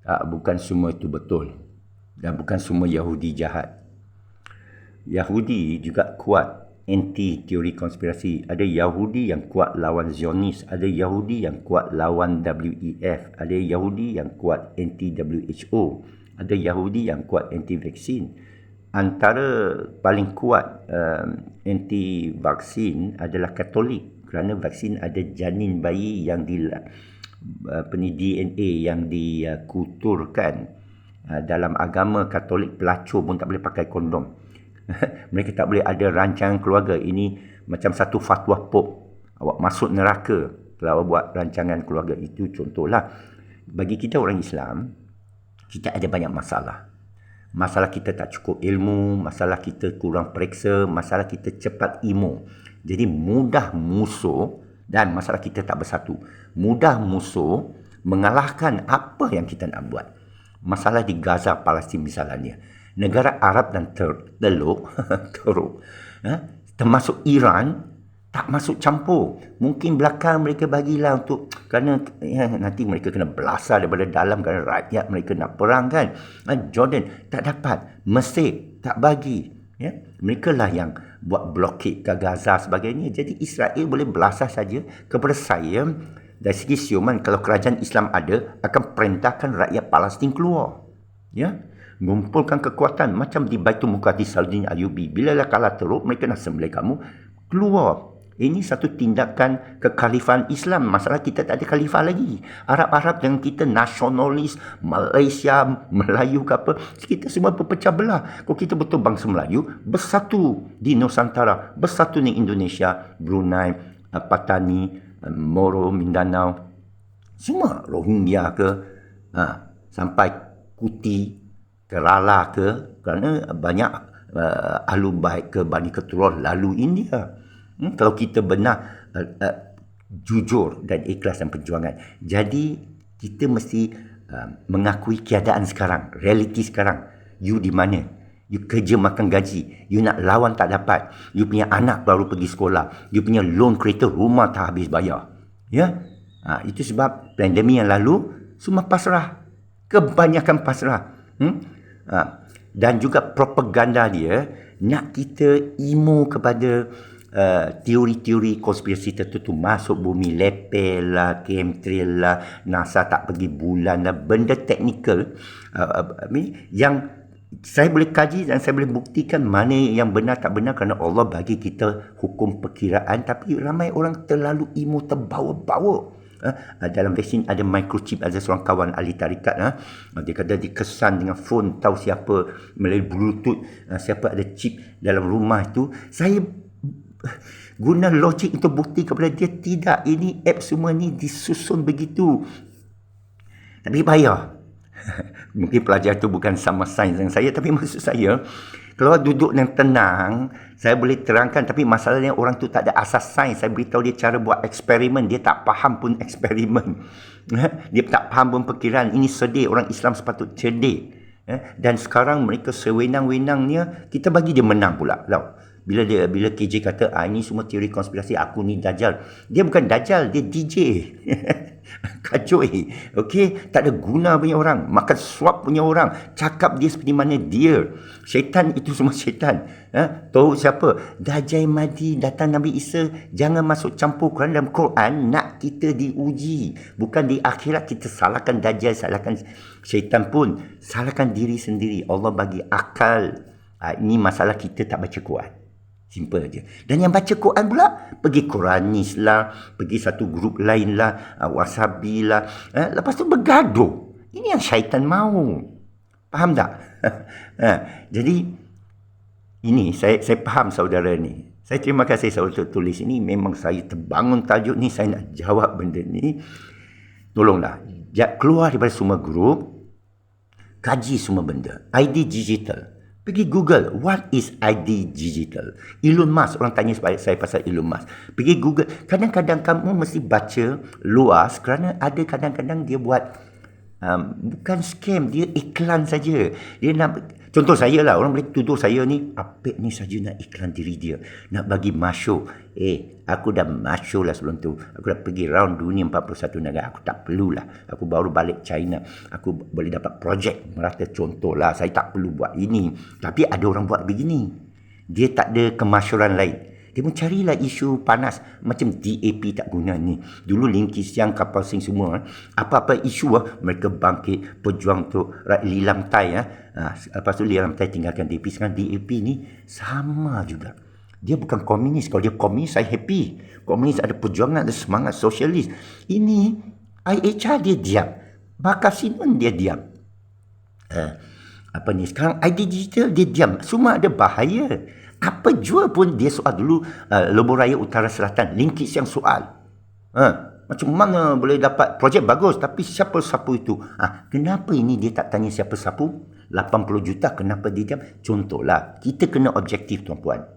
Bukan semua itu betul. Dan bukan semua Yahudi jahat. Yahudi juga kuat anti teori konspirasi. Ada Yahudi yang kuat lawan Zionis, ada Yahudi yang kuat lawan WEF, ada Yahudi yang kuat anti WHO, ada Yahudi yang kuat anti vaksin. Antara paling kuat anti vaksin adalah Katolik, kerana vaksin ada janin bayi yang DNA yang dikuturkan. Dalam agama Katolik, pelacur pun tak boleh pakai kondom. Mereka tak boleh ada rancangan keluarga. Ini macam satu fatwa Pop. Awak masuk neraka kalau awak buat rancangan keluarga. Itu contohlah. Bagi kita orang Islam, kita ada banyak masalah. Masalah kita tak cukup ilmu, masalah kita kurang periksa, masalah kita cepat emo. Jadi mudah musuh, dan masalah kita tak bersatu. Mudah musuh mengalahkan apa yang kita nak buat. Masalah di Gaza, Palestin misalnya. Negara Arab dan Teluk, termasuk Iran, tak masuk campur. Mungkin belakang mereka bagilah untuk, kerana nanti mereka kena belasah daripada dalam kerana rakyat mereka nak perang kan. Jordan tak dapat, Mesir tak bagi. Mereka lah yang buat blokade ke Gaza sebagainya. Jadi Israel boleh belasah saja. Kepada saya, dari segi siuman, kalau kerajaan Islam ada, akan perintahkan rakyat Palestin keluar. Mengumpulkan kekuatan macam di Baitul Muqaddis Salahuddin Ayyubi. Bila lah kalah teruk, mereka nak sembelih kamu, keluar. Ini satu tindakan kekhalifan Islam. Masalah kita tak ada khalifah lagi. Arab-Arab dengan kita nasionalis, Malaysia, Melayu ke apa, kita semua berpecah belah. Kalau kita betul bangsa Melayu, bersatu di Nusantara, bersatu di Indonesia, Brunei, Patani, Moro, Mindanao, semua Rohingya ke, sampai Kuti, Kerala ke, kerana banyak ahlu bait ke Bani Keturah lalu India. Kalau kita benar jujur dan ikhlas dalam perjuangan. Jadi kita mesti mengakui keadaan sekarang, realiti sekarang. You di mana? You kerja makan gaji, you nak lawan tak dapat, you punya anak baru pergi sekolah, you punya loan kereta rumah tak habis bayar. Itu sebab pandemik yang lalu semua pasrah. Kebanyakan pasrah. Dan juga propaganda dia nak kita emo kepada teori-teori konspirasi tertentu. Masuk bumi, lepel lah, chemtrail lah, NASA tak pergi bulan lah, benda teknikal yang saya boleh kaji dan saya boleh buktikan mana yang benar tak benar, kerana Allah bagi kita hukum perkiraan. Tapi ramai orang terlalu emo, terbawa-bawa. Dalam vaksin ada microchip. Ada seorang kawan ahli tarikat, dia kata dikesan dengan phone, tahu siapa melalui bluetooth, siapa ada chip dalam rumah itu. Saya guna logik untuk bukti kepada dia, tidak, ini app semua ni disusun begitu, tapi payah. Mungkin pelajar itu bukan sama sains dengan saya, tapi maksud saya, kalau duduk yang tenang, saya boleh terangkan. Tapi masalahnya orang tu tak ada asas sains. Saya beritahu dia cara buat eksperimen, dia tak faham pun eksperimen. Dia tak faham pun perkiraan. Ini sedih, orang Islam sepatut cerdik. Dan sekarang mereka sewenang-wenangnya, kita bagi dia menang pula. Bila KJ kata, ini semua teori konspirasi, aku ni Dajjal. Dia bukan Dajjal, dia DJ. Kacoi. Okey, tak ada guna punya orang, makan suap punya orang, cakap dia seperti mana dia. Syaitan itu semua syaitan. Tahu siapa? Dajjal Mahdi, datang Nabi Isa. Jangan masuk campur, kerana dalam Quran nak kita diuji. Bukan di akhirat kita salahkan Dajjal, salahkan syaitan pun, salahkan diri sendiri. Allah bagi akal. Ini masalah kita tak baca Quran. Simple aja. Dan yang baca Quran pula, pergi Quranis lah, pergi satu grup lain lah, Wasabi lah. Lepas tu bergaduh. Ini yang syaitan mahu. Faham tak? Jadi, ini saya faham saudara ni. Saya terima kasih saudara tulis ini. Memang saya terbangun tajuk ni, saya nak jawab benda ni. Tolonglah, keluar daripada semua grup, kaji semua benda. ID digital. Pergi Google, what is ID digital? Elon Musk, orang tanya saya pasal Elon Musk. Pergi Google. Kadang-kadang kamu mesti baca luas, kerana ada kadang-kadang dia buat bukan scam, dia iklan saja. Dia nak, contoh saya lah, orang boleh tuduh saya ni, Apek ni saja nak iklan diri dia, nak bagi masyhur. Aku dah masyhur lah sebelum tu. Aku dah pergi round dunia 41 negara. Aku tak perlulah. Aku baru balik China. Aku boleh dapat projek merata, contoh lah. Saya tak perlu buat ini. Tapi ada orang buat begini. Dia tak ada kemasyhuran lain. Dia pun carilah isu panas. Macam DAP tak guna ni. Dulu Lim Kee Siang, Kapal Sing semua. Apa-apa isu mereka bangkit, berjuang untuk Lilam Tai. Lepas tu Lilam Tai tinggalkan DAP. Sekarang DAP ni sama juga. Dia bukan komunis. Kalau dia komunis, saya happy. Komunis ada perjuangan, ada semangat sosialis. Ini IHR dia diam. Bakasinun dia diam. Sekarang ID Digital dia diam. Semua ada bahaya. Apa jua pun dia soal dulu. Lebuh Raya Utara Selatan, Lim Kee Siang soal. Macam mana boleh dapat projek bagus, tapi siapa sapu itu? Kenapa ini dia tak tanya siapa sapu? 80 juta, kenapa dia diam? Contohlah, kita kena objektif, tuan-puan.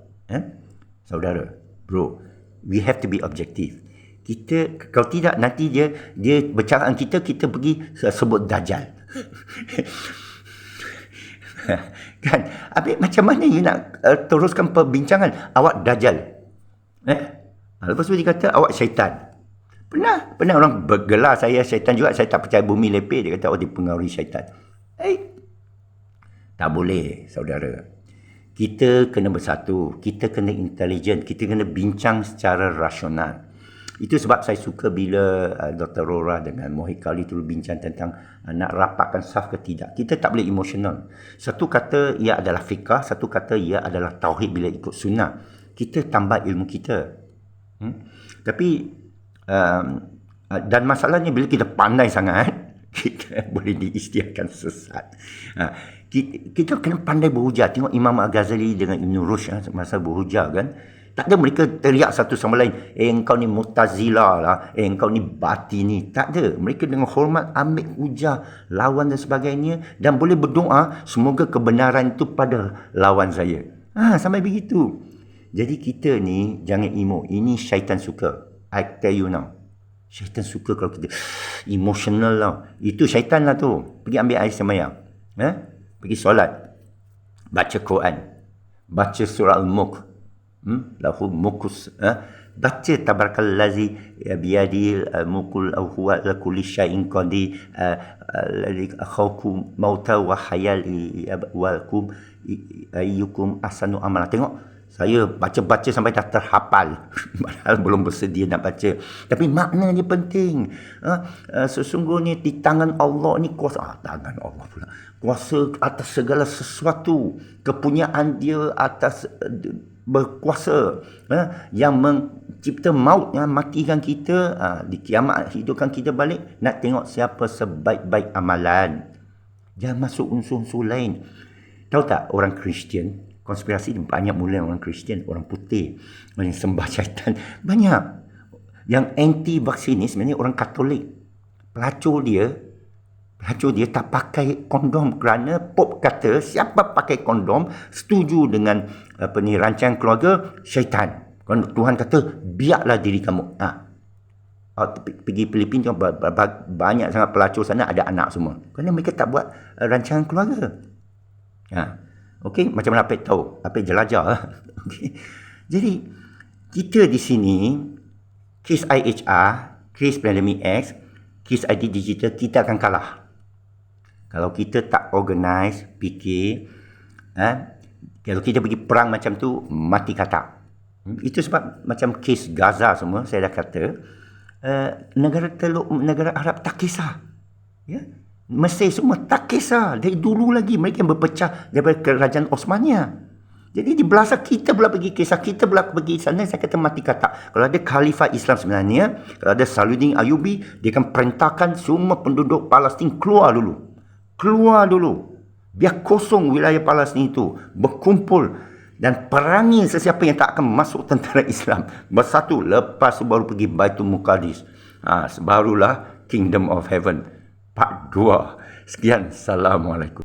Saudara, bro, we have to be objective. Kita, kalau tidak nanti dia bercakap kita pergi sebut Dajjal. Kan? Habis macam mana you nak teruskan perbincangan? Awak Dajjal. Lepas tu dia kata awak syaitan. Pernah orang bergelar saya syaitan juga. Saya tak percaya bumi lepeh. Dia kata dipengaruhi syaitan. Tak boleh, saudara. Kita kena bersatu. Kita kena intelijen. Kita kena bincang secara rasional. Itu sebab saya suka bila Dr. Rora dengan Mohik Kali tu bincang tentang nak rapatkan saf ke tidak. Kita tak boleh emosional. Satu kata ia adalah fiqah, satu kata ia adalah tauhid bila ikut sunnah. Kita tambah ilmu kita. Tapi dan masalahnya bila kita pandai sangat, kita boleh diisytiharkan sesat. Kita kena pandai berhujah. Tengok Imam Al-Ghazali dengan Ibn Rushd masa berhujah kan. Tak ada mereka teriak satu sama lain. Engkau ni Mu'tazilah lah. Engkau ni Batini. Tak ada. Mereka dengan hormat ambil hujah, lawan dan sebagainya. Dan boleh berdoa, semoga kebenaran itu pada lawan saya. Sampai begitu. Jadi kita ni, jangan emo. Ini syaitan suka. I tell you now. Syaitan suka kalau kita emotional lah. Itu syaitan lah tu. Pergi ambil air semayang. Pergi solat. Baca Quran. Baca surah Al-Mulk. Lahu mukus, baca tabarakallazi biyadil mukul aw huwa ala kulli syai'in qadir, alladzi akhawkum mauta wa hayal wakum ayyukum ahsanu amala. Tengok, saya baca sampai dah terhafal. Padahal belum bersedia nak baca. Tapi maknanya penting. Sesungguhnya di tangan Allah ni kuasa. Tangan Allah pula. Kuasa atas segala sesuatu. Kepunyaan dia atas berkuasa, yang mencipta maut, yang matikan kita, di kiamat hidupkan kita balik. Nak tengok siapa sebaik-baik amalan. Jangan masuk unsur-unsur lain. Tahu tak orang Kristian, konspirasi banyak mula orang Kristian, orang putih, yang sembah syaitan, banyak. Yang anti vaksinis sebenarnya orang Katolik. Pelacur dia tak pakai kondom kerana Pop kata siapa pakai kondom setuju dengan rancangan keluarga syaitan. Tuhan kata biarlah diri kamu. Pergi Filipina banyak sangat pelacur sana ada anak semua. Kerana mereka tak buat rancangan keluarga. Okey, macam mana Apek tahu? Apek jelajah. Okay. Jadi kita di sini kes IHR, kes Pandemic X, kes ID Digital, kita akan kalah. Kalau kita tak organize, fikir, kalau kita pergi perang macam tu, mati kata. Itu sebab macam kes Gaza semua, saya dah kata, negara Arab tak kisah. Mesir semua tak kisah. Dari dulu lagi, mereka yang berpecah daripada kerajaan Osmania. Jadi di belasah kita pula pergi kisah, kita pula pergi sana, saya kata mati kata. Kalau ada Khalifah Islam sebenarnya, kalau ada Salahuddin Ayyubi, dia akan perintahkan semua penduduk Palestin keluar dulu. Biar kosong wilayah Palestin itu. Berkumpul. Dan perangi sesiapa yang tak akan masuk tentera Islam. Bersatu. Lepas tu baru pergi Baitul Muqaddis. Barulah Kingdom of Heaven. Part 2. Sekian. Assalamualaikum.